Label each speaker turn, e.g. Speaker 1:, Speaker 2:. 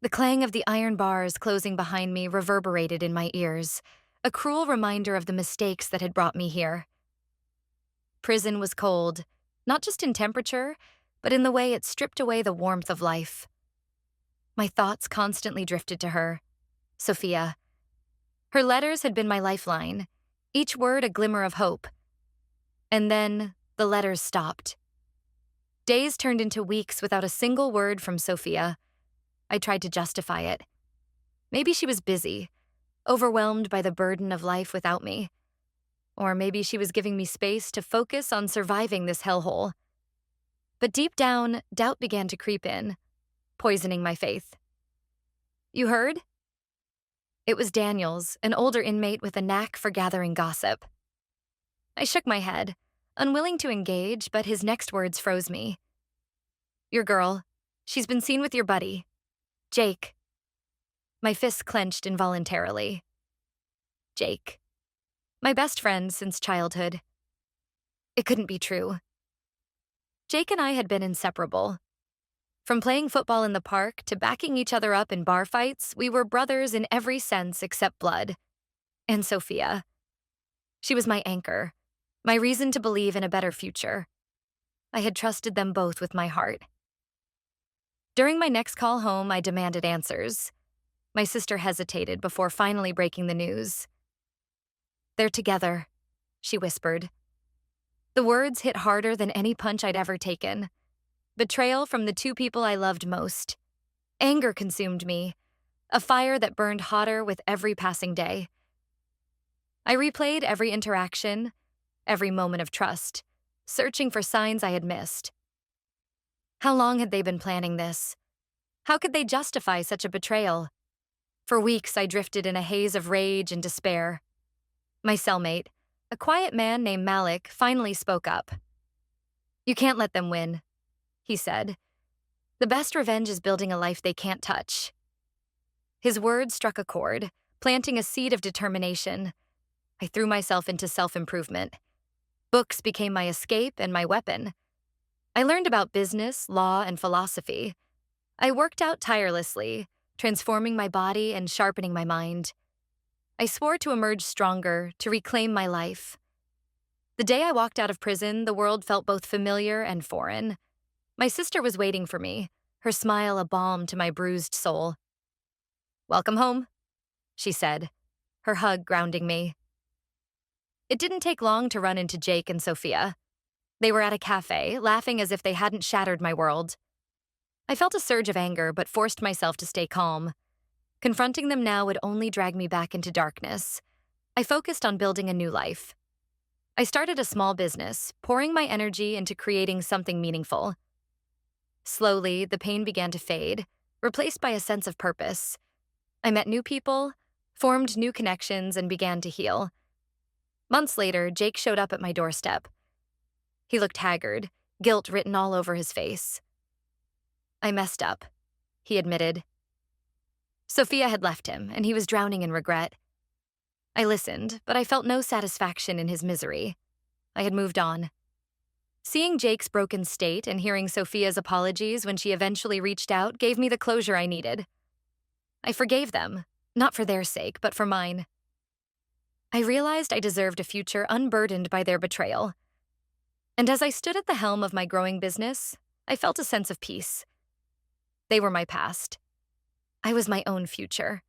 Speaker 1: The clang of the iron bars closing behind me reverberated in my ears, a cruel reminder of the mistakes that had brought me here. Prison was cold, not just in temperature, but in the way it stripped away the warmth of life. My thoughts constantly drifted to her, Sophia. Her letters had been my lifeline, each word a glimmer of hope. And then the letters stopped. Days turned into weeks without a single word from Sophia. I tried to justify it. Maybe she was busy, overwhelmed by the burden of life without me. Or maybe she was giving me space to focus on surviving this hellhole. But deep down, doubt began to creep in, poisoning my faith. You heard? It was Daniels, an older inmate with a knack for gathering gossip. I shook my head, unwilling to engage, but his next words froze me. Your girl, she's been seen with your buddy, Jake. My fists clenched involuntarily. Jake. My best friend since childhood. It couldn't be true. Jake and I had been inseparable. From playing football in the park to backing each other up in bar fights, we were brothers in every sense except blood. And Sophia. She was my anchor, my reason to believe in a better future. I had trusted them both with my heart. During my next call home, I demanded answers. My sister hesitated before finally breaking the news. They're together, she whispered. The words hit harder than any punch I'd ever taken. Betrayal from the two people I loved most. Anger consumed me, a fire that burned hotter with every passing day. I replayed every interaction, every moment of trust, searching for signs I had missed. How long had they been planning this? How could they justify such a betrayal? For weeks, I drifted in a haze of rage and despair. My cellmate, a quiet man named Malik, finally spoke up. You can't let them win, he said. The best revenge is building a life they can't touch. His words struck a chord, planting a seed of determination. I threw myself into self-improvement. Books became my escape and my weapon. I learned about business, law, and philosophy. I worked out tirelessly, transforming my body and sharpening my mind. I swore to emerge stronger, to reclaim my life. The day I walked out of prison, the world felt both familiar and foreign. My sister was waiting for me, her smile a balm to my bruised soul. Welcome home, she said, her hug grounding me. It didn't take long to run into Jake and Sophia. They were at a cafe, laughing as if they hadn't shattered my world. I felt a surge of anger, but forced myself to stay calm. Confronting them now would only drag me back into darkness. I focused on building a new life. I started a small business, pouring my energy into creating something meaningful. Slowly, the pain began to fade, replaced by a sense of purpose. I met new people, formed new connections, and began to heal. Months later, Jake showed up at my doorstep. He looked haggard, guilt written all over his face. I messed up, he admitted. Sophia had left him, and he was drowning in regret. I listened, but I felt no satisfaction in his misery. I had moved on. Seeing Jake's broken state and hearing Sophia's apologies when she eventually reached out gave me the closure I needed. I forgave them, not for their sake, but for mine. I realized I deserved a future unburdened by their betrayal. And as I stood at the helm of my growing business, I felt a sense of peace. They were my past. I was my own future.